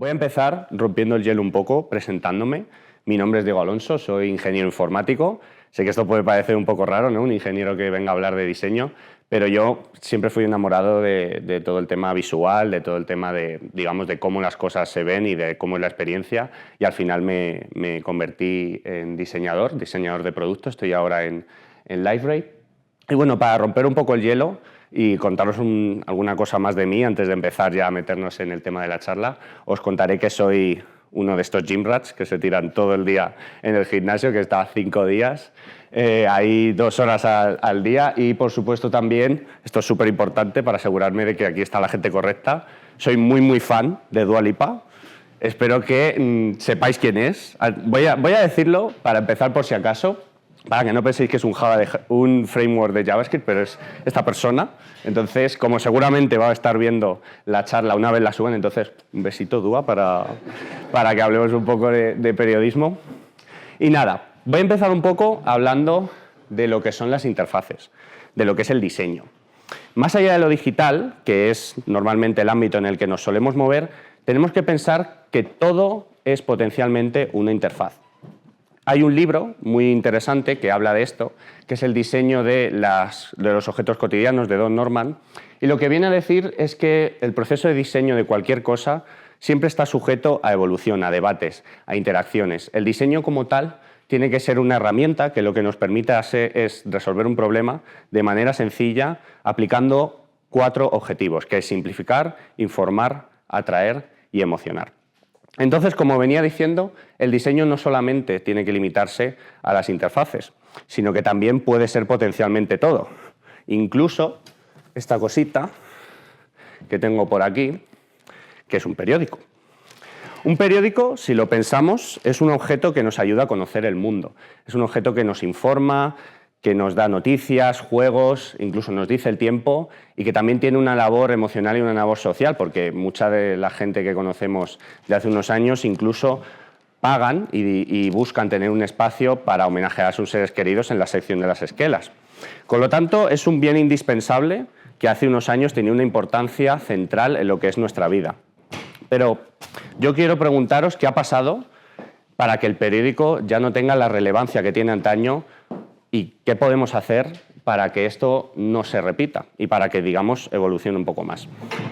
Voy a empezar rompiendo el hielo un poco, presentándome. Mi nombre es Diego Alonso, soy ingeniero informático. Sé que esto puede parecer un poco raro, ¿no? Un ingeniero que venga a hablar de diseño, pero yo siempre fui enamorado de todo el tema visual, de todo el tema de, digamos, de cómo las cosas se ven y de cómo es la experiencia, y al final me convertí en diseñador de producto. Estoy ahora en LiveRay. Y bueno, para romper un poco el hielo y contaros alguna cosa más de mí, antes de empezar ya a meternos en el tema de la charla, os contaré que soy uno de estos gym rats que se tiran todo el día en el gimnasio, que está 5 días, ahí 2 horas al día, y por supuesto también, esto es súper importante para asegurarme de que aquí está la gente correcta, soy muy fan de Dua Lipa. Espero que sepáis quién es. Voy a decirlo para empezar por si acaso, para que no penséis que es un framework de JavaScript, pero es esta persona. Entonces, como seguramente va a estar viendo la charla una vez la suben, entonces un besito, Dua, para que hablemos un poco de periodismo. Y nada, voy a empezar un poco hablando de lo que son las interfaces, de lo que es el diseño. Más allá de lo digital, que es normalmente el ámbito en el que nos solemos mover, tenemos que pensar que todo es potencialmente una interfaz. Hay un libro muy interesante que habla de esto, que es el diseño de los objetos cotidianos de Don Norman, y lo que viene a decir es que el proceso de diseño de cualquier cosa siempre está sujeto a evolución, a debates, a interacciones. El diseño como tal tiene que ser una herramienta que lo que nos permita es resolver un problema de manera sencilla, aplicando 4 objetivos, que es simplificar, informar, atraer y emocionar. Entonces, como venía diciendo, el diseño no solamente tiene que limitarse a las interfaces, sino que también puede ser potencialmente todo. Incluso esta cosita que tengo por aquí, que es un periódico. Un periódico, si lo pensamos, es un objeto que nos ayuda a conocer el mundo. Es un objeto que nos informa, que nos da noticias, juegos, incluso nos dice el tiempo, y que también tiene una labor emocional y una labor social, porque mucha de la gente que conocemos de hace unos años incluso pagan y buscan tener un espacio para homenajear a sus seres queridos en la sección de las esquelas. Con lo tanto, es un bien indispensable que hace unos años tenía una importancia central en lo que es nuestra vida. Pero yo quiero preguntaros qué ha pasado para que el periódico ya no tenga la relevancia que tiene antaño. ¿Y qué podemos hacer para que esto no se repita y para que, digamos, evolucione un poco más?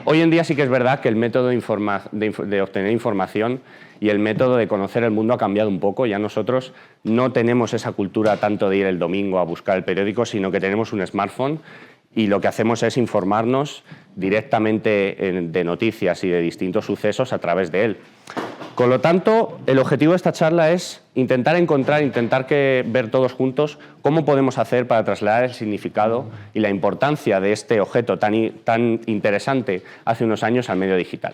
Hoy en día sí que es verdad que el método de obtener información y el método de conocer el mundo ha cambiado un poco. Ya nosotros no tenemos esa cultura tanto de ir el domingo a buscar el periódico, sino que tenemos un smartphone y lo que hacemos es informarnos directamente de noticias y de distintos sucesos a través de él. Con lo tanto, el objetivo de esta charla es intentar ver todos juntos cómo podemos hacer para trasladar el significado y la importancia de este objeto tan interesante hace unos años al medio digital.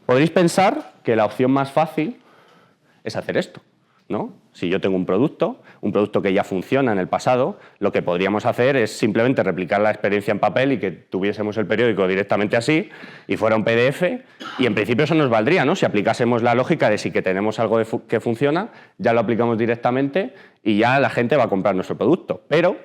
Podréis pensar que la opción más fácil es hacer esto, ¿no? Si yo tengo un producto que ya funciona en el pasado, lo que podríamos hacer es simplemente replicar la experiencia en papel y que tuviésemos el periódico directamente así y fuera un PDF, y en principio eso nos valdría, ¿no? Si aplicásemos la lógica de si que tenemos algo que funciona, ya lo aplicamos directamente y ya la gente va a comprar nuestro producto. Pero,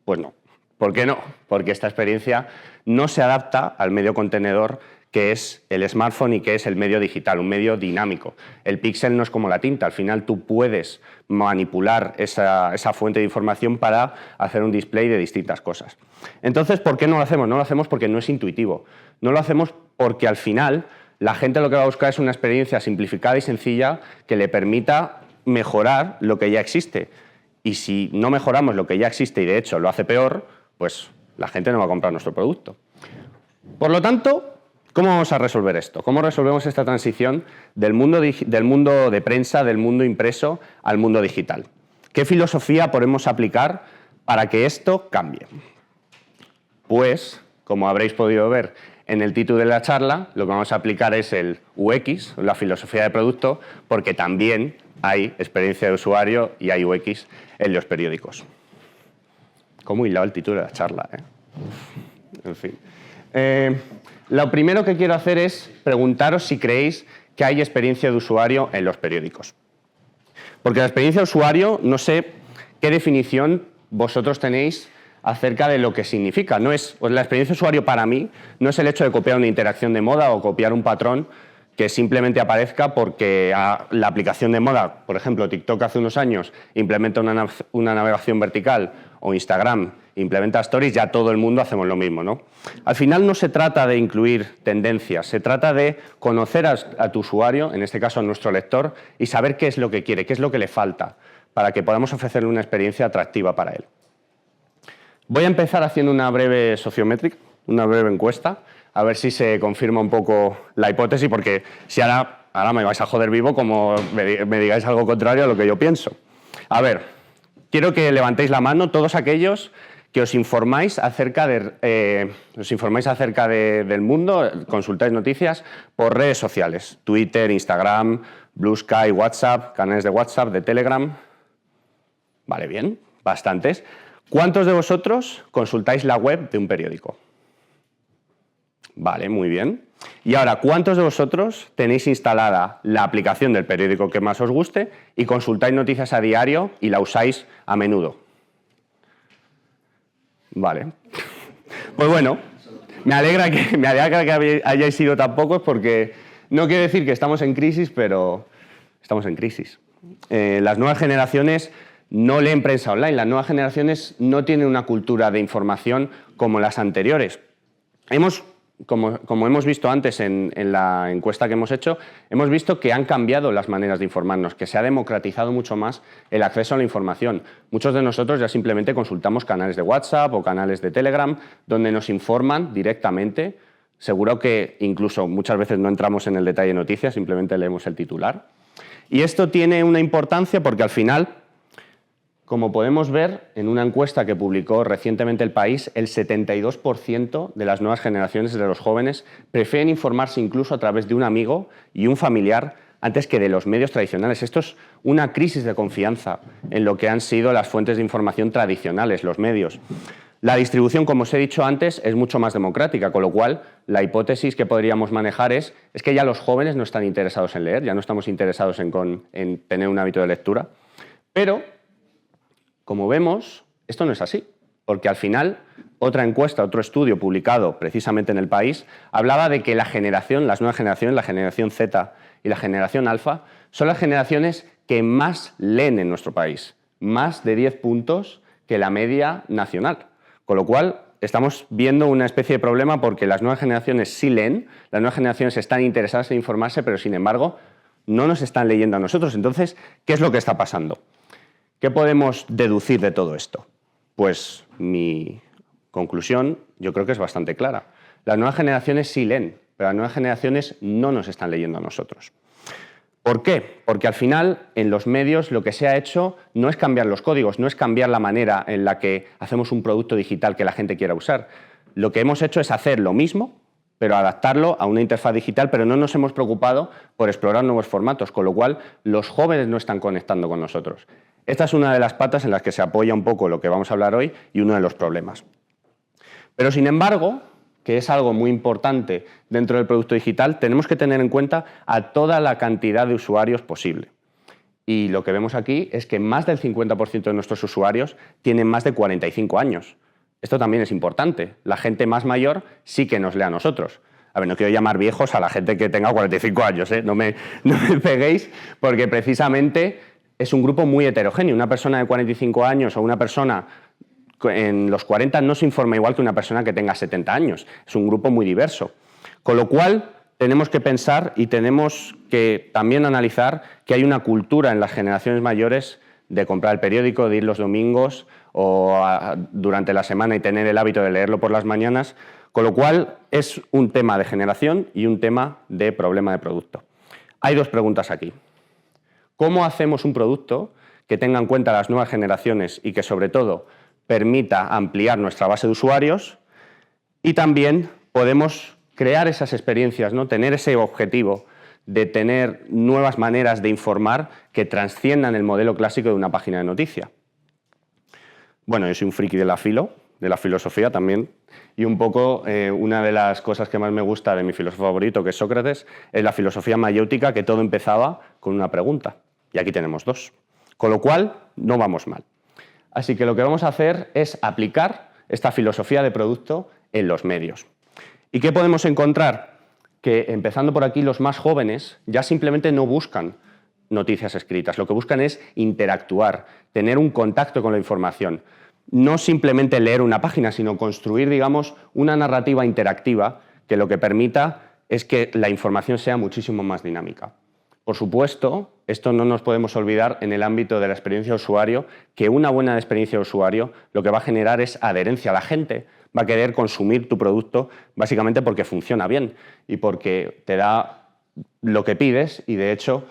pues no. ¿Por qué no? Porque esta experiencia no se adapta al medio contenedor que es el smartphone y que es el medio digital, un medio dinámico. El píxel no es como la tinta, al final tú puedes manipular esa fuente de información para hacer un display de distintas cosas. Entonces, ¿por qué no lo hacemos? No lo hacemos porque no es intuitivo. No lo hacemos porque al final la gente lo que va a buscar es una experiencia simplificada y sencilla que le permita mejorar lo que ya existe. Y si no mejoramos lo que ya existe y de hecho lo hace peor, pues la gente no va a comprar nuestro producto. Por lo tanto, ¿cómo vamos a resolver esto? ¿Cómo resolvemos esta transición del mundo de prensa, del mundo impreso, al mundo digital? ¿Qué filosofía podemos aplicar para que esto cambie? Pues, como habréis podido ver en el título de la charla, lo que vamos a aplicar es el UX, la filosofía de producto, porque también hay experiencia de usuario y hay UX en los periódicos. ¿Cómo hilado el título de la charla? En fin. Lo primero que quiero hacer es preguntaros si creéis que hay experiencia de usuario en los periódicos. Porque la experiencia de usuario, no sé qué definición vosotros tenéis acerca de lo que significa. La experiencia de usuario para mí no es el hecho de copiar una interacción de moda o copiar un patrón que simplemente aparezca porque la aplicación de moda, por ejemplo, TikTok hace unos años implementa una navegación vertical o Instagram implementa Stories, ya todo el mundo hacemos lo mismo, ¿no? Al final no se trata de incluir tendencias, se trata de conocer a tu usuario, en este caso a nuestro lector, y saber qué es lo que quiere, qué es lo que le falta, para que podamos ofrecerle una experiencia atractiva para él. Voy a empezar haciendo una breve sociométrica, una breve encuesta, a ver si se confirma un poco la hipótesis, porque si ahora me vais a joder vivo como me digáis algo contrario a lo que yo pienso. A ver, quiero que levantéis la mano todos aquellos que os informáis acerca del mundo, consultáis noticias por redes sociales, Twitter, Instagram, Blue Sky, WhatsApp, canales de WhatsApp, de Telegram. Vale, bien, bastantes. ¿Cuántos de vosotros consultáis la web de un periódico? Vale, muy bien. Y ahora, ¿cuántos de vosotros tenéis instalada la aplicación del periódico que más os guste y consultáis noticias a diario y la usáis a menudo? Vale. Pues bueno, me alegra que hayáis sido tan pocos, porque no quiere decir que estamos en crisis, pero estamos en crisis. Las nuevas generaciones no leen prensa online, las nuevas generaciones no tienen una cultura de información como las anteriores. Como hemos visto antes en la encuesta que hemos hecho, hemos visto que han cambiado las maneras de informarnos, que se ha democratizado mucho más el acceso a la información. Muchos de nosotros ya simplemente consultamos canales de WhatsApp o canales de Telegram donde nos informan directamente. Seguro que incluso muchas veces no entramos en el detalle de noticias, simplemente leemos el titular. Y esto tiene una importancia porque al final, como podemos ver en una encuesta que publicó recientemente El País, el 72% de las nuevas generaciones de los jóvenes prefieren informarse incluso a través de un amigo y un familiar antes que de los medios tradicionales. Esto es una crisis de confianza en lo que han sido las fuentes de información tradicionales, los medios. La distribución, como os he dicho antes, es mucho más democrática, con lo cual la hipótesis que podríamos manejar es que ya los jóvenes no están interesados en leer, ya no estamos interesados en tener un hábito de lectura. Pero, como vemos, esto no es así, porque al final otra encuesta, otro estudio publicado precisamente en El País, hablaba de que las nuevas generaciones, la generación Z y la generación alfa, son las generaciones que más leen en nuestro país, más de 10 puntos que la media nacional. Con lo cual, estamos viendo una especie de problema porque las nuevas generaciones sí leen, las nuevas generaciones están interesadas en informarse, pero sin embargo no nos están leyendo a nosotros. Entonces, ¿qué es lo que está pasando? ¿Qué podemos deducir de todo esto? Pues mi conclusión yo creo que es bastante clara. Las nuevas generaciones sí leen, pero las nuevas generaciones no nos están leyendo a nosotros. ¿Por qué? Porque al final en los medios lo que se ha hecho no es cambiar los códigos, no es cambiar la manera en la que hacemos un producto digital que la gente quiera usar. Lo que hemos hecho es hacer lo mismo, pero adaptarlo a una interfaz digital, pero no nos hemos preocupado por explorar nuevos formatos, con lo cual los jóvenes no están conectando con nosotros. Esta es una de las patas en las que se apoya un poco lo que vamos a hablar hoy y uno de los problemas. Pero sin embargo, que es algo muy importante dentro del producto digital, tenemos que tener en cuenta a toda la cantidad de usuarios posible. Y lo que vemos aquí es que más del 50% de nuestros usuarios tienen más de 45 años. Esto también es importante. La gente más mayor sí que nos lee a nosotros. A ver, no quiero llamar viejos a la gente que tenga 45 años, ¿eh? No me peguéis, porque precisamente es un grupo muy heterogéneo. Una persona de 45 años o una persona en los 40 no se informa igual que una persona que tenga 70 años. Es un grupo muy diverso. Con lo cual, tenemos que pensar y tenemos que también analizar que hay una cultura en las generaciones mayores de comprar el periódico, de ir los domingos o durante la semana y tener el hábito de leerlo por las mañanas. Con lo cual, es un tema de generación y un tema de problema de producto. Hay dos preguntas aquí. ¿Cómo hacemos un producto que tenga en cuenta las nuevas generaciones y que, sobre todo, permita ampliar nuestra base de usuarios? Y también podemos crear esas experiencias, ¿no? Tener ese objetivo de tener nuevas maneras de informar que trasciendan el modelo clásico de una página de noticia. Bueno, yo soy un friki de la filosofía también, y un poco una de las cosas que más me gusta de mi filósofo favorito, que es Sócrates, es la filosofía mayéutica, que todo empezaba con una pregunta. Y aquí tenemos dos. Con lo cual, no vamos mal. Así que lo que vamos a hacer es aplicar esta filosofía de producto en los medios. ¿Y qué podemos encontrar? que, empezando por aquí, los más jóvenes ya simplemente no buscan noticias escritas, lo que buscan es interactuar, tener un contacto con la información. No simplemente leer una página, sino construir, digamos, una narrativa interactiva que lo que permita es que la información sea muchísimo más dinámica. Por supuesto, esto no nos podemos olvidar en el ámbito de la experiencia de usuario, que una buena experiencia de usuario lo que va a generar es adherencia. La gente va a querer consumir tu producto básicamente porque funciona bien y porque te da lo que pides y, de hecho,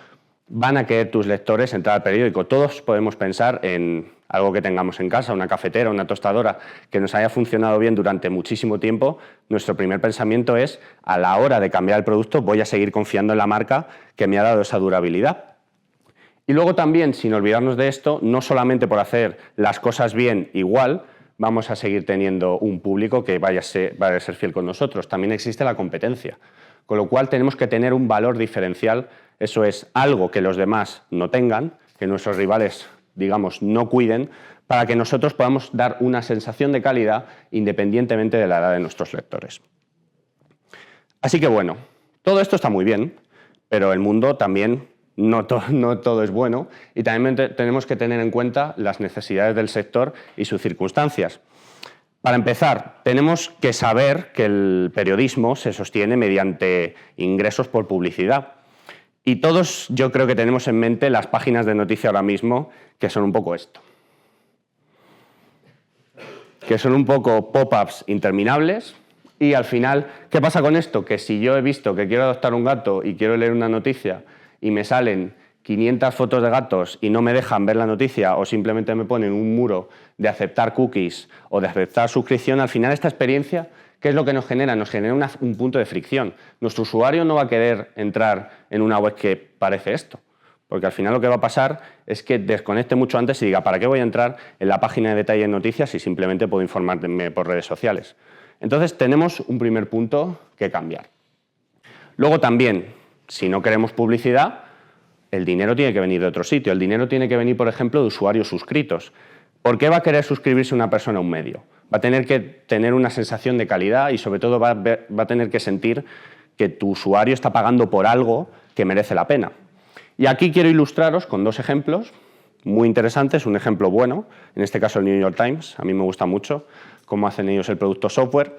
van a querer tus lectores entrar al periódico. Todos podemos pensar en algo que tengamos en casa, una cafetera, una tostadora, que nos haya funcionado bien durante muchísimo tiempo. Nuestro primer pensamiento es, a la hora de cambiar el producto, voy a seguir confiando en la marca que me ha dado esa durabilidad. Y luego también, sin olvidarnos de esto, no solamente por hacer las cosas bien igual, vamos a seguir teniendo un público que vaya a ser fiel con nosotros. También existe la competencia, con lo cual tenemos que tener un valor diferencial. Eso es algo que los demás no tengan, que nuestros rivales, digamos, no cuiden, para que nosotros podamos dar una sensación de calidad independientemente de la edad de nuestros lectores. Así que bueno, todo esto está muy bien, pero el mundo también no todo es bueno y también tenemos que tener en cuenta las necesidades del sector y sus circunstancias. Para empezar, tenemos que saber que el periodismo se sostiene mediante ingresos por publicidad. Y todos yo creo que tenemos en mente las páginas de noticia ahora mismo, que son un poco esto. Que son un poco pop-ups interminables. Y al final, ¿qué pasa con esto? Que si yo he visto que quiero adoptar un gato y quiero leer una noticia y me salen 500 fotos de gatos y no me dejan ver la noticia o simplemente me ponen un muro de aceptar cookies o de aceptar suscripción, al final esta experiencia, ¿qué es lo que nos genera? Nos genera un punto de fricción. Nuestro usuario no va a querer entrar en una web que parece esto, porque al final lo que va a pasar es que desconecte mucho antes y diga, ¿para qué voy a entrar en la página de detalle de noticias si simplemente puedo informarme por redes sociales? Entonces tenemos un primer punto que cambiar. Luego también, si no queremos publicidad, el dinero tiene que venir de otro sitio. El dinero tiene que venir, por ejemplo, de usuarios suscritos. ¿Por qué va a querer suscribirse una persona a un medio? Va a tener que tener una sensación de calidad y, sobre todo, va a tener que sentir que tu usuario está pagando por algo que merece la pena. Y aquí quiero ilustraros con dos ejemplos muy interesantes. Un ejemplo bueno, en este caso el New York Times. A mí me gusta mucho cómo hacen ellos el producto software.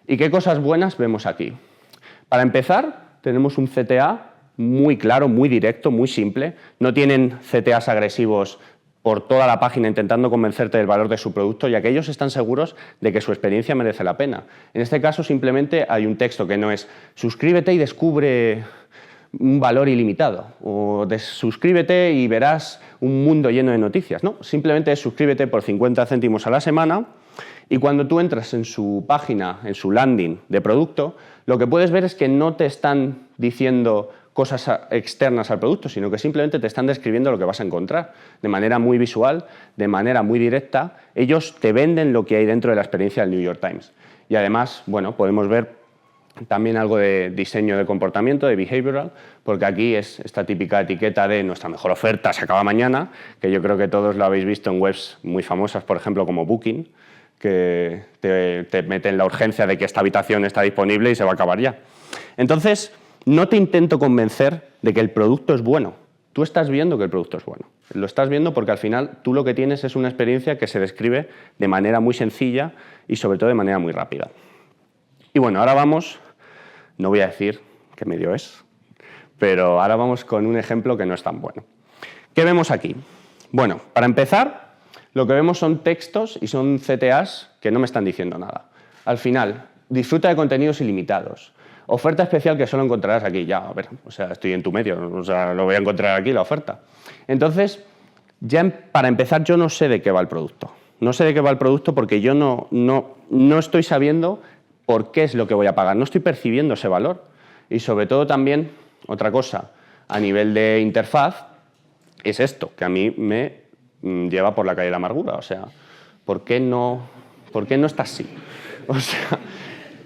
¿Y qué cosas buenas vemos aquí? Para empezar, tenemos un CTA muy claro, muy directo, muy simple. No tienen CTAs agresivos por toda la página intentando convencerte del valor de su producto, ya que ellos están seguros de que su experiencia merece la pena. En este caso, simplemente hay un texto que no es suscríbete y descubre un valor ilimitado, o suscríbete y verás un mundo lleno de noticias. No, simplemente es suscríbete por 50 céntimos a la semana. Y cuando tú entras en su página, en su landing de producto, lo que puedes ver es que no te están diciendo cosas externas al producto, sino que simplemente te están describiendo lo que vas a encontrar de manera muy visual, de manera muy directa. Ellos te venden lo que hay dentro de la experiencia del New York Times. Y además, bueno, podemos ver también algo de diseño de comportamiento, de behavioral, porque aquí es esta típica etiqueta de nuestra mejor oferta se acaba mañana, que yo creo que todos lo habéis visto en webs muy famosas, por ejemplo, como Booking, que te meten la urgencia de que esta habitación está disponible y se va a acabar ya. Entonces, no te intento convencer de que el producto es bueno. Tú estás viendo que el producto es bueno. Lo estás viendo porque al final tú lo que tienes es una experiencia que se describe de manera muy sencilla y sobre todo de manera muy rápida. Y bueno, ahora vamos, no voy a decir qué medio es, pero ahora vamos con un ejemplo que no es tan bueno. ¿Qué vemos aquí? Bueno, para empezar, lo que vemos son textos y son CTAs que no me están diciendo nada. Al final, disfruta de contenidos ilimitados. Oferta especial que solo encontrarás aquí. Ya, a ver, o sea, estoy en tu medio, o sea, lo voy a encontrar aquí, la oferta. Entonces, ya para empezar, yo no sé de qué va el producto. No sé de qué va el producto porque yo no estoy sabiendo por qué es lo que voy a pagar. No estoy percibiendo ese valor. Y sobre todo también, otra cosa, a nivel de interfaz, es esto, que a mí me lleva por la calle de la amargura. O sea, ¿por qué no está así? O sea,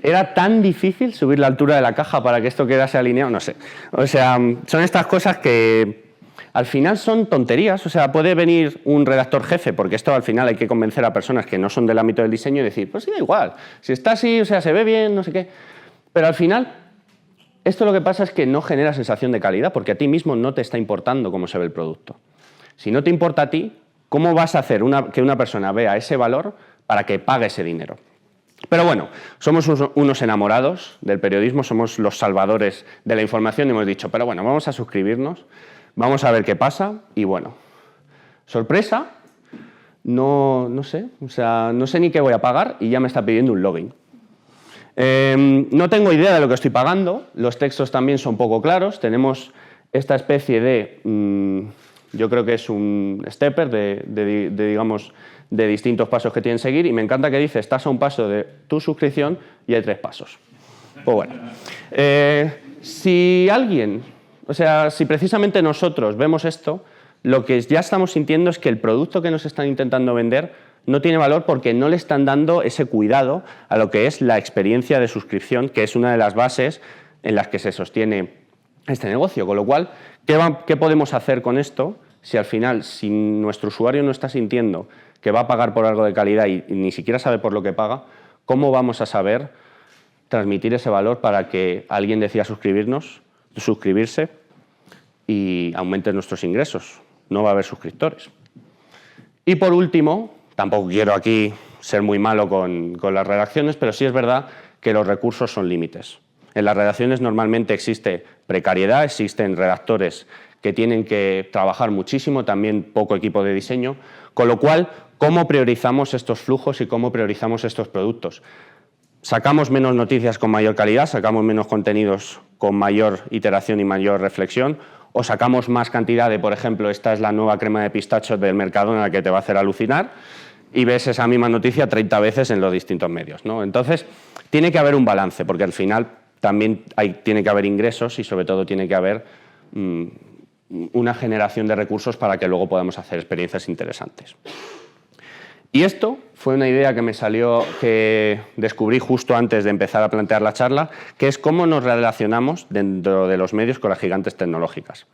¿era tan difícil subir la altura de la caja para que esto quedase alineado? No sé. O sea, son estas cosas que al final son tonterías. O sea, puede venir un redactor jefe, porque esto al final hay que convencer a personas que no son del ámbito del diseño y decir, pues sí, da igual. Si está así, o sea, se ve bien, no sé qué. Pero al final, Esto lo que pasa es que no genera sensación de calidad, porque a ti mismo no te está importando cómo se ve el producto. Si no te importa a ti, ¿cómo vas a hacer que una persona vea ese valor para que pague ese dinero? Pero bueno, somos unos enamorados del periodismo, somos los salvadores de la información y hemos dicho, pero bueno, vamos a suscribirnos, vamos a ver qué pasa y bueno, sorpresa, no sé, o sea, no sé ni qué voy a pagar y ya me está pidiendo un login. No tengo idea de lo que estoy pagando, los textos también son poco claros, tenemos esta especie de, yo creo que es un stepper digamos, de distintos pasos que tienen que seguir y me encanta que dice, estás a un paso de tu suscripción y hay 3 pasos. Pues bueno, si alguien, o sea, si precisamente nosotros vemos esto, lo que ya estamos sintiendo es que el producto que nos están intentando vender no tiene valor porque no le están dando ese cuidado a lo que es la experiencia de suscripción, que es una de las bases en las que se sostiene este negocio. Con lo cual, ¿qué podemos hacer con esto si al final, si nuestro usuario no está sintiendo que va a pagar por algo de calidad y ni siquiera sabe por lo que paga, cómo vamos a saber transmitir ese valor para que alguien decida suscribirse y aumente nuestros ingresos? No va a haber suscriptores. Y por último, tampoco quiero aquí ser muy malo con las redacciones, pero sí es verdad que los recursos son límites. En las redacciones normalmente existe precariedad, existen redactores que tienen que trabajar muchísimo, también poco equipo de diseño, con lo cual, ¿cómo priorizamos estos flujos y cómo priorizamos estos productos? Sacamos menos noticias con mayor calidad, sacamos menos contenidos con mayor iteración y mayor reflexión, o sacamos más cantidad de, por ejemplo, esta es la nueva crema de pistacho del Mercadona que te va a hacer alucinar, y ves esa misma noticia 30 veces en los distintos medios, ¿no? Entonces, tiene que haber un balance, porque al final también tiene que haber ingresos y sobre todo tiene que haber una generación de recursos para que luego podamos hacer experiencias interesantes. Y esto fue una idea que me salió, que descubrí justo antes de empezar a plantear la charla, que es cómo nos relacionamos dentro de los medios con las gigantes tecnológicas.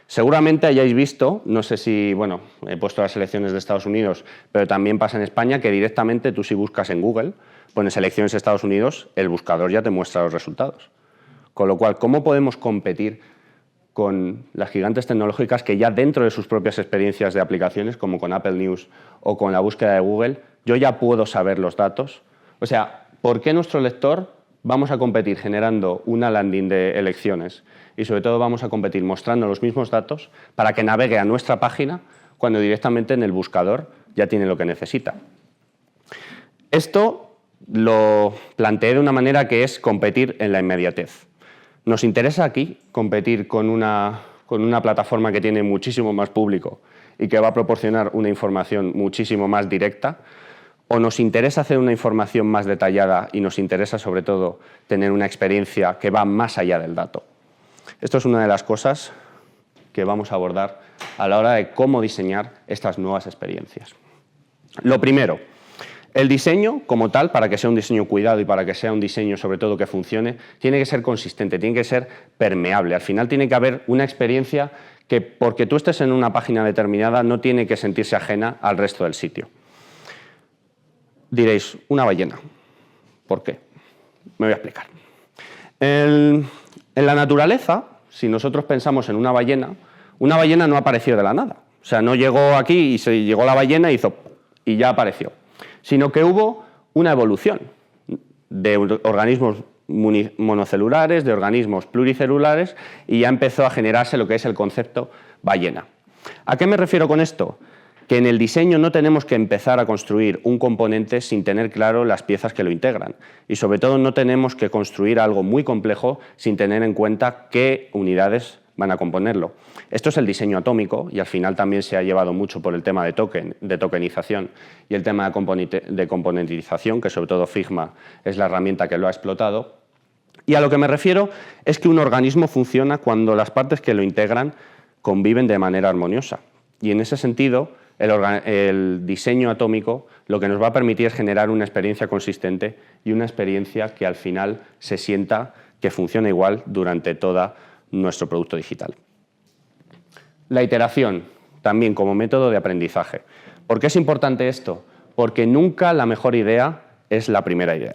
Seguramente hayáis visto, no sé si, bueno, he puesto las elecciones de Estados Unidos, pero también pasa en España, que directamente tú si buscas en Google, pones elecciones de Estados Unidos, el buscador ya te muestra los resultados. Con lo cual, ¿cómo podemos competir con las gigantes tecnológicas que ya dentro de sus propias experiencias de aplicaciones, como con Apple News o con la búsqueda de Google, yo ya puedo saber los datos? O sea, ¿por qué nuestro lector vamos a competir generando una landing de elecciones y sobre todo vamos a competir mostrando los mismos datos para que navegue a nuestra página cuando directamente en el buscador ya tiene lo que necesita? Esto lo planteé de una manera que es competir en la inmediatez. ¿Nos interesa aquí competir con una plataforma que tiene muchísimo más público y que va a proporcionar una información muchísimo más directa? ¿O nos interesa hacer una información más detallada y nos interesa sobre todo tener una experiencia que va más allá del dato? Esto es una de las cosas que vamos a abordar a la hora de cómo diseñar estas nuevas experiencias. Lo primero, el diseño como tal, para que sea un diseño cuidado y para que sea un diseño sobre todo que funcione, tiene que ser consistente, tiene que ser permeable. Al final tiene que haber una experiencia que, porque tú estés en una página determinada, no tiene que sentirse ajena al resto del sitio. Diréis, una ballena. ¿Por qué? Me voy a explicar. En la naturaleza, si nosotros pensamos en una ballena no apareció de la nada. O sea, no llegó aquí y se llegó la ballena y ya apareció. Sino que hubo una evolución de organismos monocelulares, de organismos pluricelulares, y ya empezó a generarse lo que es el concepto ballena. ¿A qué me refiero con esto? Que en el diseño no tenemos que empezar a construir un componente sin tener claro las piezas que lo integran. Y sobre todo no tenemos que construir algo muy complejo sin tener en cuenta qué unidades van a componerlo. Esto es el diseño atómico y al final también se ha llevado mucho por el tema de tokenización y el tema de componentización, que sobre todo Figma es la herramienta que lo ha explotado. Y a lo que me refiero es que un organismo funciona cuando las partes que lo integran conviven de manera armoniosa. Y en ese sentido, el diseño atómico lo que nos va a permitir es generar una experiencia consistente y una experiencia que al final se sienta que funciona igual durante todo nuestro producto digital. La iteración, también como método de aprendizaje. ¿Por qué es importante esto? Porque nunca la mejor idea es la primera idea.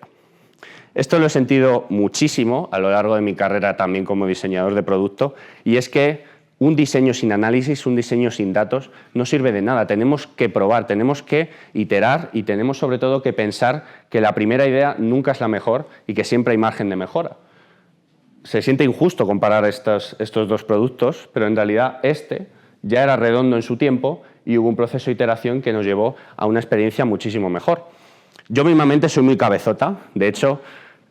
Esto lo he sentido muchísimo a lo largo de mi carrera también como diseñador de producto, y es que un diseño sin análisis, un diseño sin datos, no sirve de nada. Tenemos que probar, tenemos que iterar y tenemos sobre todo que pensar que la primera idea nunca es la mejor y que siempre hay margen de mejora. Se siente injusto comparar estos dos productos, pero en realidad este ya era redondo en su tiempo y hubo un proceso de iteración que nos llevó a una experiencia muchísimo mejor. Yo mismamente soy muy cabezota, de hecho,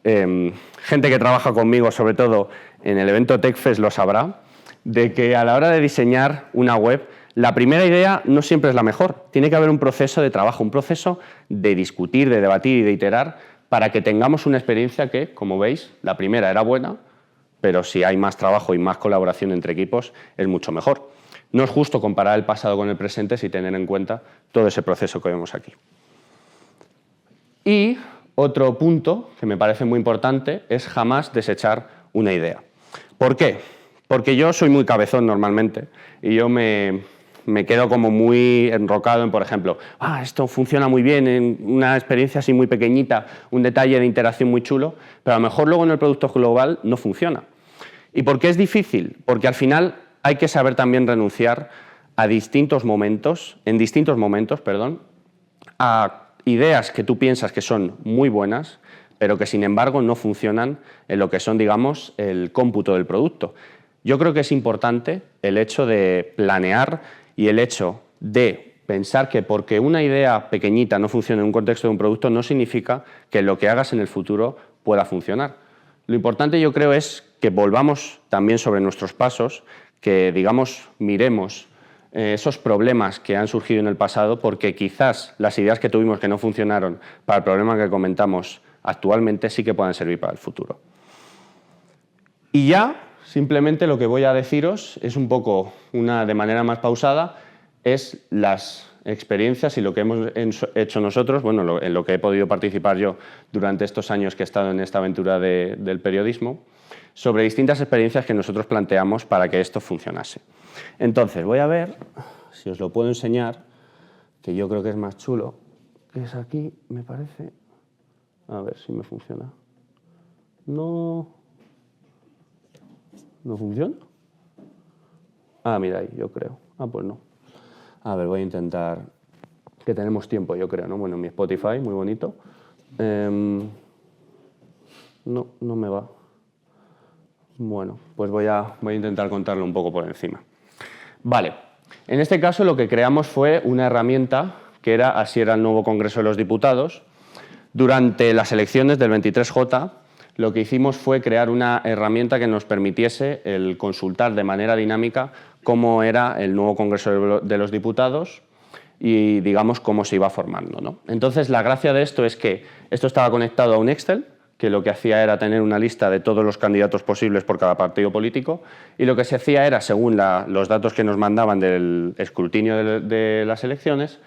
gente que trabaja conmigo, sobre todo en el evento TechFest, lo sabrá, de que a la hora de diseñar una web, la primera idea no siempre es la mejor. Tiene que haber un proceso de trabajo, un proceso de discutir, de debatir y de iterar para que tengamos una experiencia que, como veis, la primera era buena, pero si hay más trabajo y más colaboración entre equipos, es mucho mejor. No es justo comparar el pasado con el presente sin tener en cuenta todo ese proceso que vemos aquí. Y otro punto que me parece muy importante es jamás desechar una idea. ¿Por qué? Porque yo soy muy cabezón normalmente y yo me quedo como muy enrocado en, por ejemplo, esto funciona muy bien en una experiencia así muy pequeñita, un detalle de interacción muy chulo, pero a lo mejor luego en el producto global no funciona. ¿Y por qué es difícil? Porque al final hay que saber también renunciar a distintos momentos, a ideas que tú piensas que son muy buenas, pero que sin embargo no funcionan en lo que son, digamos, el cómputo del producto. Yo creo que es importante el hecho de planear y el hecho de pensar que porque una idea pequeñita no funciona en un contexto de un producto no significa que lo que hagas en el futuro pueda funcionar. Lo importante, yo creo, es que volvamos también sobre nuestros pasos, que, digamos, miremos esos problemas que han surgido en el pasado, porque quizás las ideas que tuvimos que no funcionaron para el problema que comentamos actualmente sí que puedan servir para el futuro. Y ya, simplemente lo que voy a deciros es un poco, de manera más pausada, es las experiencias y lo que hemos hecho nosotros, bueno, en lo que he podido participar yo durante estos años que he estado en esta aventura del periodismo, sobre distintas experiencias que nosotros planteamos para que esto funcionase. Entonces, voy a ver si os lo puedo enseñar, que yo creo que es más chulo, que es aquí, me parece. A ver si me funciona. ¿No funciona? Mira ahí, yo creo. Pues no. A ver, voy a intentar, que tenemos tiempo, yo creo, ¿no? Bueno, mi Spotify, muy bonito. No me va. Bueno, pues voy a intentar contarlo un poco por encima. Vale, en este caso lo que creamos fue una herramienta que era, así era el nuevo Congreso de los Diputados. Durante las elecciones del 23J, lo que hicimos fue crear una herramienta que nos permitiese el consultar de manera dinámica cómo era el nuevo Congreso de los Diputados y, digamos, cómo se iba formando, ¿no? Entonces, la gracia de esto es que esto estaba conectado a un Excel, que lo que hacía era tener una lista de todos los candidatos posibles por cada partido político, y lo que se hacía era, según los datos que nos mandaban del escrutinio de las elecciones,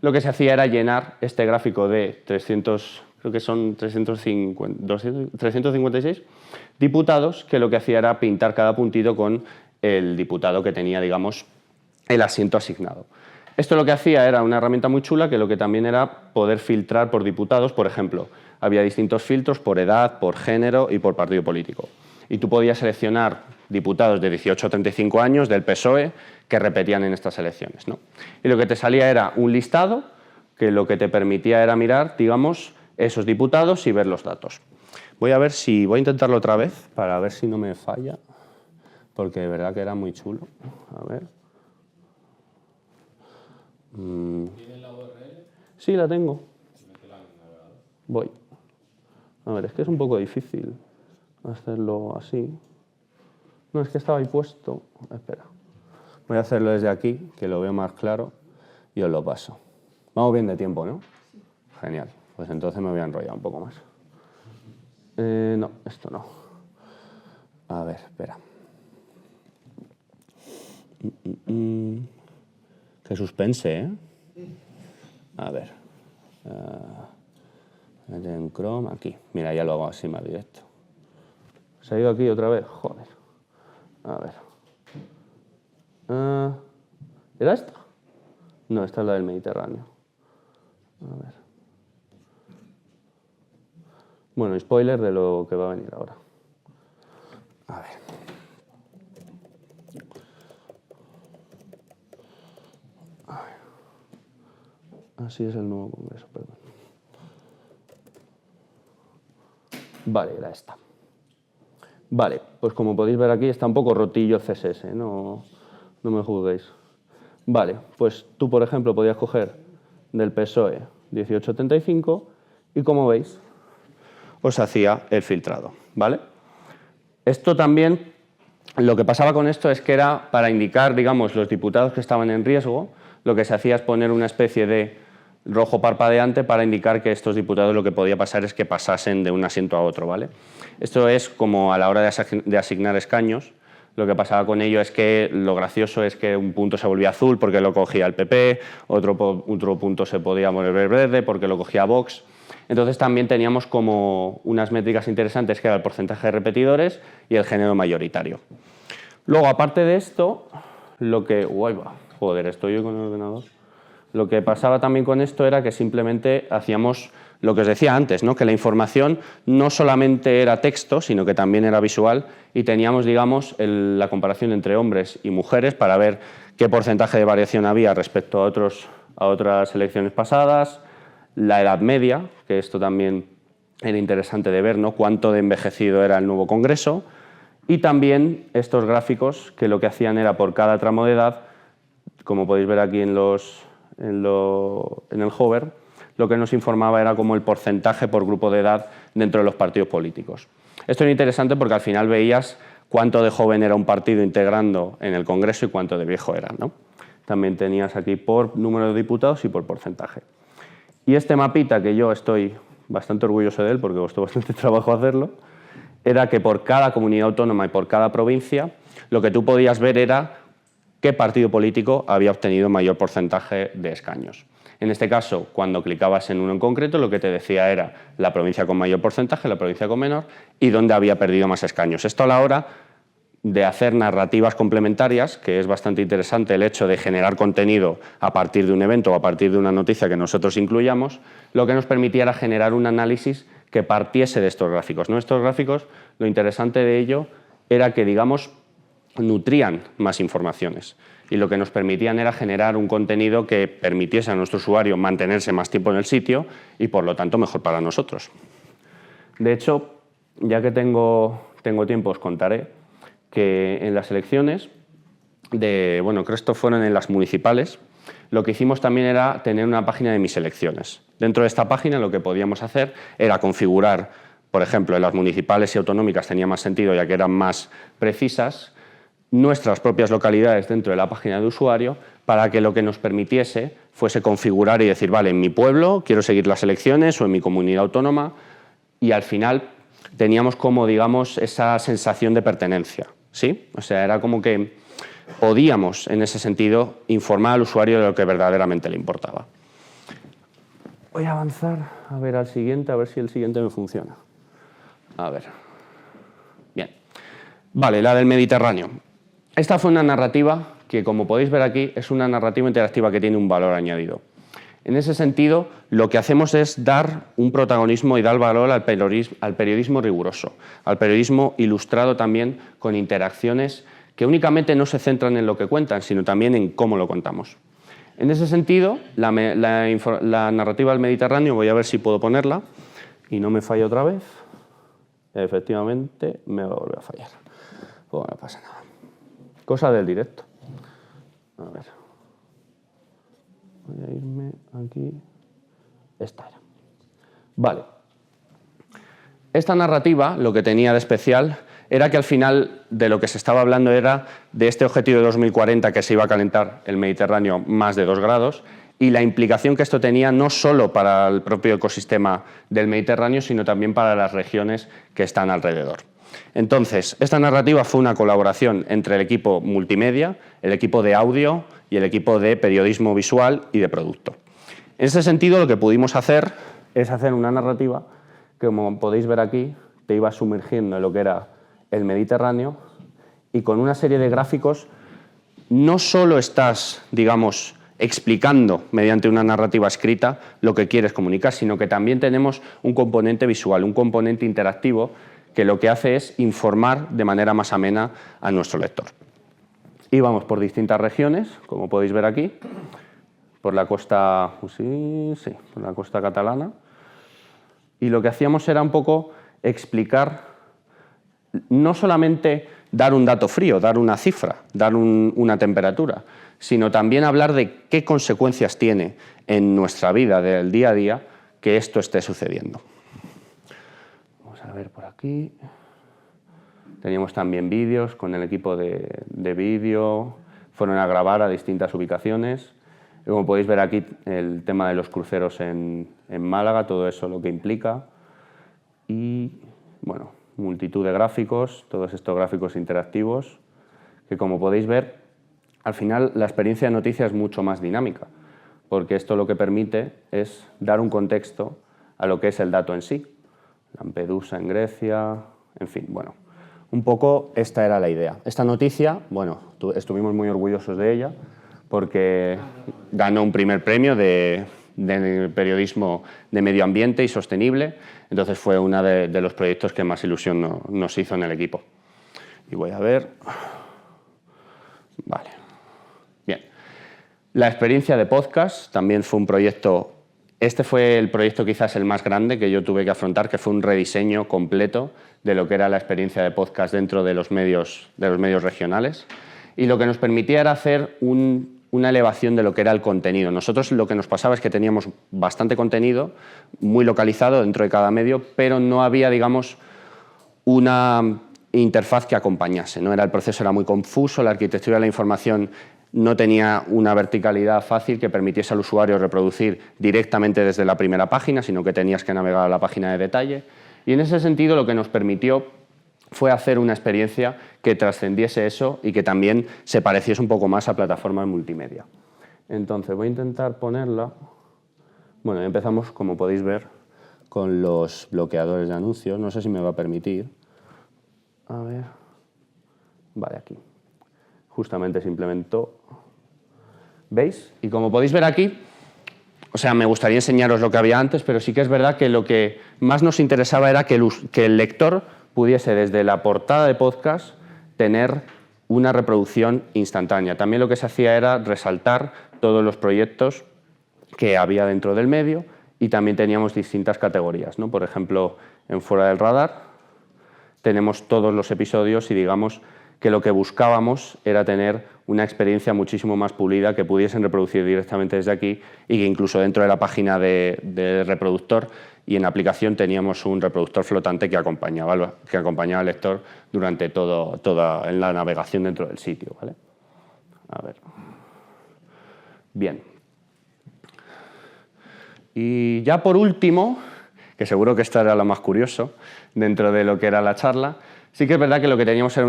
lo que se hacía era llenar este gráfico de 356 diputados, que lo que hacía era pintar cada puntito con el diputado que tenía, digamos, el asiento asignado. Esto lo que hacía era una herramienta muy chula, que lo que también era poder filtrar por diputados. Por ejemplo, había distintos filtros por edad, por género y por partido político. Y tú podías seleccionar diputados de 18 a 35 años del PSOE que repetían en estas elecciones, ¿no? Y lo que te salía era un listado que lo que te permitía era mirar, digamos, esos diputados y ver los datos. Voy a intentarlo otra vez para ver si no me falla, porque de verdad que era muy chulo. A ver. ¿Tienes la URL? Sí, la tengo. Voy. A ver, es que es un poco difícil hacerlo así. No, es que estaba ahí puesto. Espera. Voy a hacerlo desde aquí, que lo veo más claro, y os lo paso. Vamos bien de tiempo, ¿no? Genial. Pues entonces me voy a enrollar un poco más. No, esto no. A ver, espera. Qué suspense, ¿eh? A ver. En Chrome, aquí. Mira, ya lo hago así más directo. ¿Se ha ido aquí otra vez? Joder. A ver. ¿Era esta? No, esta es la del Mediterráneo. A ver. Bueno, spoiler de lo que va a venir ahora. A ver. Así es el nuevo Congreso, perdón. Vale, era esta. Vale, pues como podéis ver aquí está un poco rotillo CSS, no me juzguéis. Vale, pues tú, por ejemplo, podías coger del PSOE 1875 y, como veis, os hacía el filtrado, ¿vale? Esto también, lo que pasaba con esto es que era para indicar, digamos, los diputados que estaban en riesgo, lo que se hacía es poner una especie de rojo parpadeante para indicar que estos diputados lo que podía pasar es que pasasen de un asiento a otro, ¿vale? Esto es como a la hora de asignar escaños. Lo que pasaba con ello es que lo gracioso es que un punto se volvía azul porque lo cogía el PP, otro punto se podía volver verde porque lo cogía Vox. Entonces también teníamos como unas métricas interesantes que era el porcentaje de repetidores y el género mayoritario. Luego, aparte de esto, lo que... Joder, estoy yo con el ordenador. Lo que pasaba también con esto era que simplemente hacíamos lo que os decía antes, ¿no? Que la información no solamente era texto, sino que también era visual y teníamos, digamos, la comparación entre hombres y mujeres para ver qué porcentaje de variación había respecto a otras elecciones pasadas, la edad media, que esto también era interesante de ver, ¿no? Cuánto de envejecido era el nuevo Congreso, y también estos gráficos que lo que hacían era por cada tramo de edad, como podéis ver aquí en el hover, lo que nos informaba era como el porcentaje por grupo de edad dentro de los partidos políticos. Esto era interesante porque al final veías cuánto de joven era un partido integrando en el Congreso y cuánto de viejo era, ¿no? También tenías aquí por número de diputados y por porcentaje. Y este mapita, que yo estoy bastante orgulloso de él porque costó bastante trabajo hacerlo, era que por cada comunidad autónoma y por cada provincia lo que tú podías ver era qué partido político había obtenido mayor porcentaje de escaños. En este caso, cuando clicabas en uno en concreto, lo que te decía era la provincia con mayor porcentaje, la provincia con menor y dónde había perdido más escaños. Esto a la hora de hacer narrativas complementarias, que es bastante interesante el hecho de generar contenido a partir de un evento o a partir de una noticia que nosotros incluyamos, lo que nos permitía era generar un análisis que partiese de estos gráficos, ¿no? Estos gráficos, lo interesante de ello era que, digamos, nutrían más informaciones y lo que nos permitían era generar un contenido que permitiese a nuestro usuario mantenerse más tiempo en el sitio y, por lo tanto, mejor para nosotros. De hecho, ya que tengo tiempo, os contaré que en las elecciones, creo que esto fueron en las municipales, lo que hicimos también era tener una página de mis elecciones. Dentro de esta página lo que podíamos hacer era configurar, por ejemplo, en las municipales y autonómicas tenía más sentido ya que eran más precisas, nuestras propias localidades dentro de la página de usuario para que lo que nos permitiese fuese configurar y decir, vale, en mi pueblo quiero seguir las elecciones o en mi comunidad autónoma, y al final teníamos como, digamos, esa sensación de pertenencia, ¿sí? O sea, era como que podíamos, en ese sentido, informar al usuario de lo que verdaderamente le importaba. Voy a avanzar a ver al siguiente, a ver si el siguiente me funciona. A ver. Bien. Vale, la del Mediterráneo. Esta fue una narrativa que, como podéis ver aquí, es una narrativa interactiva que tiene un valor añadido. En ese sentido, lo que hacemos es dar un protagonismo y dar valor al periodismo riguroso, al periodismo ilustrado también con interacciones que únicamente no se centran en lo que cuentan, sino también en cómo lo contamos. En ese sentido, la narrativa del Mediterráneo, voy a ver si puedo ponerla y no me falla otra vez. Efectivamente, me va a volver a fallar. Pues no pasa nada. Cosa del directo. A ver. Voy a irme aquí. Esta era. Vale. Esta narrativa, lo que tenía de especial era que al final de lo que se estaba hablando era de este objetivo de 2040 que se iba a calentar el Mediterráneo más de 2 grados y la implicación que esto tenía no solo para el propio ecosistema del Mediterráneo, sino también para las regiones que están alrededor. Entonces, esta narrativa fue una colaboración entre el equipo multimedia, el equipo de audio y el equipo de periodismo visual y de producto. En ese sentido, lo que pudimos hacer es hacer una narrativa que, como podéis ver aquí, te iba sumergiendo en lo que era el Mediterráneo y con una serie de gráficos no solo estás, digamos, explicando mediante una narrativa escrita lo que quieres comunicar, sino que también tenemos un componente visual, un componente interactivo que lo que hace es informar de manera más amena a nuestro lector. Y vamos por distintas regiones, como podéis ver aquí, por la costa, por la costa catalana. Y lo que hacíamos era un poco explicar, no solamente dar un dato frío, dar una cifra, dar una temperatura, sino también hablar de qué consecuencias tiene en nuestra vida del día a día que esto esté sucediendo. Vamos a ver por aquí. Teníamos también vídeos con el equipo de vídeo, fueron a grabar a distintas ubicaciones. Y como podéis ver aquí, el tema de los cruceros en Málaga, todo eso lo que implica. Y, bueno, multitud de gráficos, todos estos gráficos interactivos, que como podéis ver, al final la experiencia de noticia es mucho más dinámica, porque esto lo que permite es dar un contexto a lo que es el dato en sí. Lampedusa en Grecia, en fin, bueno, un poco esta era la idea. Esta noticia, bueno, estuvimos muy orgullosos de ella, porque ganó un primer premio de periodismo de medio ambiente y sostenible, entonces fue uno de los proyectos que más ilusión nos hizo en el equipo. Y voy a ver... Vale. Bien. La experiencia de podcast también fue un proyecto... Este fue el proyecto quizás el más grande que yo tuve que afrontar, que fue un rediseño completo de lo que era la experiencia de podcast dentro de los medios regionales. Y lo que nos permitía era hacer una elevación de lo que era el contenido. Nosotros lo que nos pasaba es que teníamos bastante contenido, muy localizado dentro de cada medio, pero no había, digamos, una interfaz que acompañase, ¿no? El proceso era muy confuso, la arquitectura de la información no tenía una verticalidad fácil que permitiese al usuario reproducir directamente desde la primera página, sino que tenías que navegar a la página de detalle. Y en ese sentido lo que nos permitió fue hacer una experiencia que trascendiese eso y que también se pareciese un poco más a plataformas multimedia. Entonces voy a intentar ponerla. Bueno, empezamos, como podéis ver, con los bloqueadores de anuncios. No sé si me va a permitir. A ver. Vale, aquí. Justamente se implementó. ¿Veis? Y como podéis ver aquí, o sea, me gustaría enseñaros lo que había antes, pero sí que es verdad que lo que más nos interesaba era que el lector pudiese desde la portada de podcast tener una reproducción instantánea. También lo que se hacía era resaltar todos los proyectos que había dentro del medio y también teníamos distintas categorías, ¿no? Por ejemplo, en Fuera del Radar tenemos todos los episodios y digamos que lo que buscábamos era tener una experiencia muchísimo más pulida que pudiesen reproducir directamente desde aquí y que incluso dentro de la página de reproductor y en aplicación teníamos un reproductor flotante que acompañaba al lector durante toda en la navegación dentro del sitio, ¿vale? A ver. Bien. Y ya por último, que seguro que esto era lo más curioso dentro de lo que era la charla, sí que es verdad que lo que teníamos era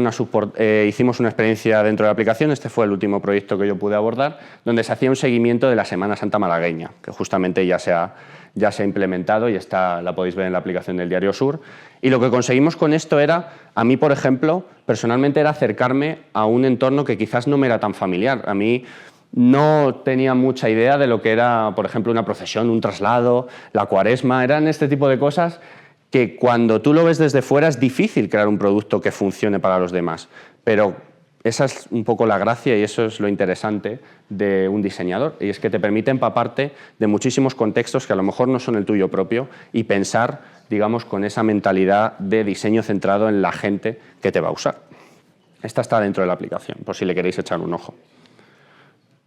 hicimos una experiencia dentro de la aplicación, este fue el último proyecto que yo pude abordar, donde se hacía un seguimiento de la Semana Santa malagueña, que justamente ya se ha implementado y la podéis ver en la aplicación del Diario Sur. Y lo que conseguimos con esto era, a mí, por ejemplo, personalmente era acercarme a un entorno que quizás no me era tan familiar. A mí no tenía mucha idea de lo que era, por ejemplo, una procesión, un traslado, la cuaresma, eran este tipo de cosas que cuando tú lo ves desde fuera es difícil crear un producto que funcione para los demás, pero esa es un poco la gracia y eso es lo interesante de un diseñador, y es que te permite empaparte de muchísimos contextos que a lo mejor no son el tuyo propio y pensar, digamos, con esa mentalidad de diseño centrado en la gente que te va a usar. Esta está dentro de la aplicación, por si le queréis echar un ojo.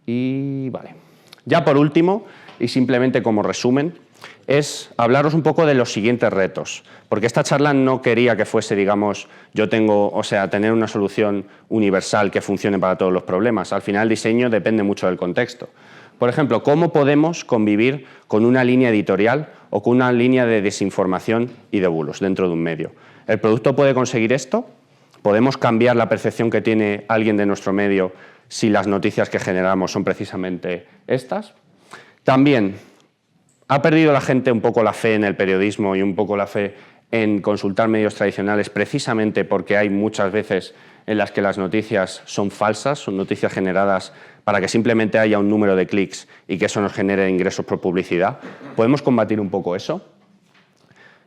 Y vale. Ya por último, y simplemente como resumen, es hablaros un poco de los siguientes retos, porque esta charla no quería que fuese, digamos, tener una solución universal que funcione para todos los problemas. Al final el diseño depende mucho del contexto. Por ejemplo, ¿cómo podemos convivir con una línea editorial o con una línea de desinformación y de bulos dentro de un medio? ¿El producto puede conseguir esto? ¿Podemos cambiar la percepción que tiene alguien de nuestro medio si las noticias que generamos son precisamente estas? También, ¿ha perdido la gente un poco la fe en el periodismo y un poco la fe en consultar medios tradicionales precisamente porque hay muchas veces en las que las noticias son falsas, son noticias generadas para que simplemente haya un número de clics y que eso nos genere ingresos por publicidad. ¿Podemos combatir un poco eso?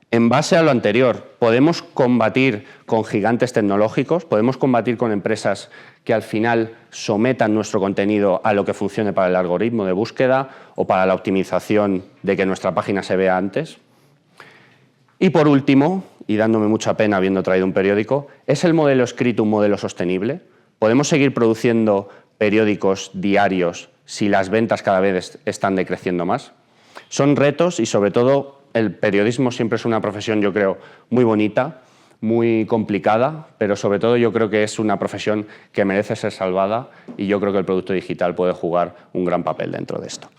En base a lo anterior, podemos combatir con gigantes tecnológicos, podemos combatir con empresas que al final sometan nuestro contenido a lo que funcione para el algoritmo de búsqueda o para la optimización de que nuestra página se vea antes. Y por último, y dándome mucha pena habiendo traído un periódico, ¿es el modelo escrito un modelo sostenible? ¿Podemos seguir produciendo periódicos diarios si las ventas cada vez están decreciendo más? Son retos y sobre todo el periodismo siempre es una profesión, yo creo, muy bonita, muy complicada, pero sobre todo yo creo que es una profesión que merece ser salvada y yo creo que el producto digital puede jugar un gran papel dentro de esto.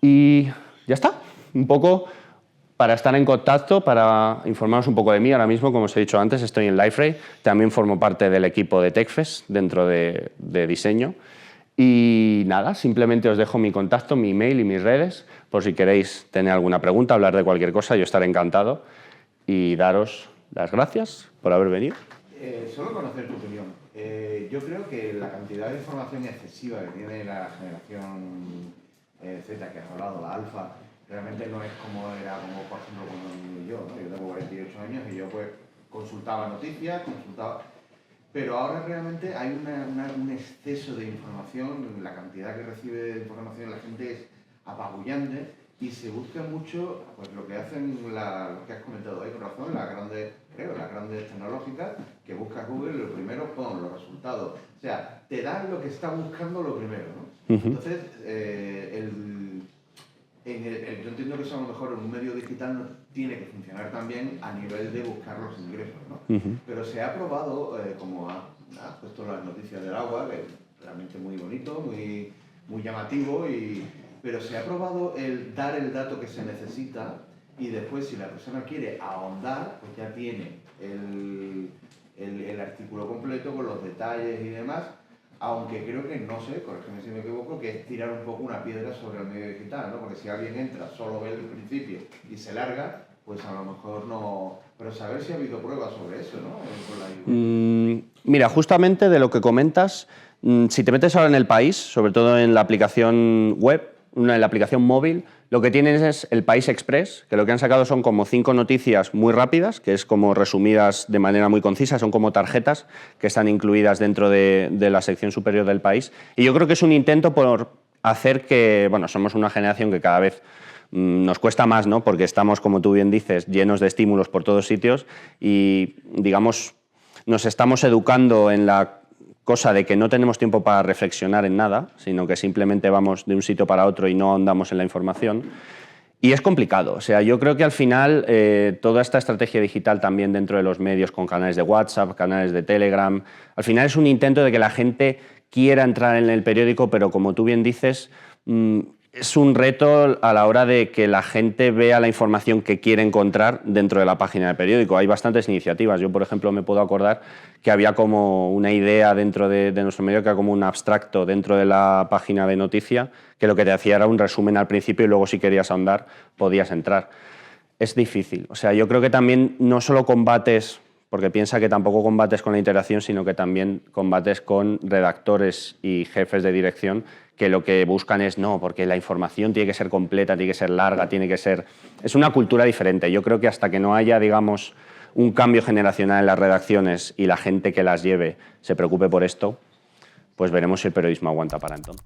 Y ya está, un poco para estar en contacto, para informaros un poco de mí. Ahora mismo, como os he dicho antes, estoy en Liferay, también formo parte del equipo de TechFest dentro de diseño. Y nada, simplemente os dejo mi contacto, mi email y mis redes, por si queréis tener alguna pregunta, hablar de cualquier cosa, yo estaré encantado. Y daros las gracias por haber venido. Solo conocer tu opinión. Yo creo que la cantidad de información excesiva que tiene la generación Z, que has hablado, la alfa, realmente no es como era, como por ejemplo cuando yo, ¿no? Yo tengo 48 años y yo pues consultaba noticias, pero ahora realmente hay un exceso de información, la cantidad que recibe de información la gente es apabullante y se busca mucho, pues lo que hacen, lo que has comentado ahí con razón, las grandes tecnológicas, que buscas Google, lo primero pon los resultados. O sea, te dan lo que está buscando lo primero, ¿no? Entonces, yo entiendo que eso a lo mejor en un medio digital no tiene que funcionar también a nivel de buscar los ingresos, ¿no? Pero se ha probado, como ha puesto las noticias del agua, que es realmente muy bonito, muy llamativo, pero se ha probado el dar el dato que se necesita y después si la persona quiere ahondar, pues ya tiene el artículo completo con los detalles y demás. Aunque creo que, no sé, corrígeme si me equivoco, que es tirar un poco una piedra sobre el medio digital, ¿no? Porque si alguien entra, solo ve el principio y se larga, pues a lo mejor no... Pero saber si ha habido pruebas sobre eso, ¿no? Mira, justamente de lo que comentas, si te metes ahora en El País, sobre todo en la aplicación web, en la aplicación móvil, lo que tienes es El País Express, que lo que han sacado son como 5 noticias muy rápidas, que es como resumidas de manera muy concisa, son como tarjetas que están incluidas dentro de la sección superior del País. Y yo creo que es un intento por hacer que, bueno, somos una generación que cada vez nos cuesta más, ¿no? Porque estamos, como tú bien dices, llenos de estímulos por todos sitios y, digamos, nos estamos educando en la cosa de que no tenemos tiempo para reflexionar en nada, sino que simplemente vamos de un sitio para otro y no ahondamos en la información. Y es complicado. O sea, yo creo que al final toda esta estrategia digital también dentro de los medios, con canales de WhatsApp, canales de Telegram, al final es un intento de que la gente quiera entrar en el periódico, pero como tú bien dices, es un reto a la hora de que la gente vea la información que quiere encontrar dentro de la página del periódico. Hay bastantes iniciativas. Yo, por ejemplo, me puedo acordar que había como una idea dentro de nuestro medio, que era como un abstracto dentro de la página de noticia, que lo que te hacía era un resumen al principio y luego si querías ahondar podías entrar. Es difícil. O sea, yo creo que también no solo combates, porque piensa que tampoco combates con la interacción, sino que también combates con redactores y jefes de dirección que lo que buscan es no, porque la información tiene que ser completa, tiene que ser larga, tiene que ser... Es una cultura diferente. Yo creo que hasta que no haya, digamos, un cambio generacional en las redacciones y la gente que las lleve se preocupe por esto, pues veremos si el periodismo aguanta para entonces.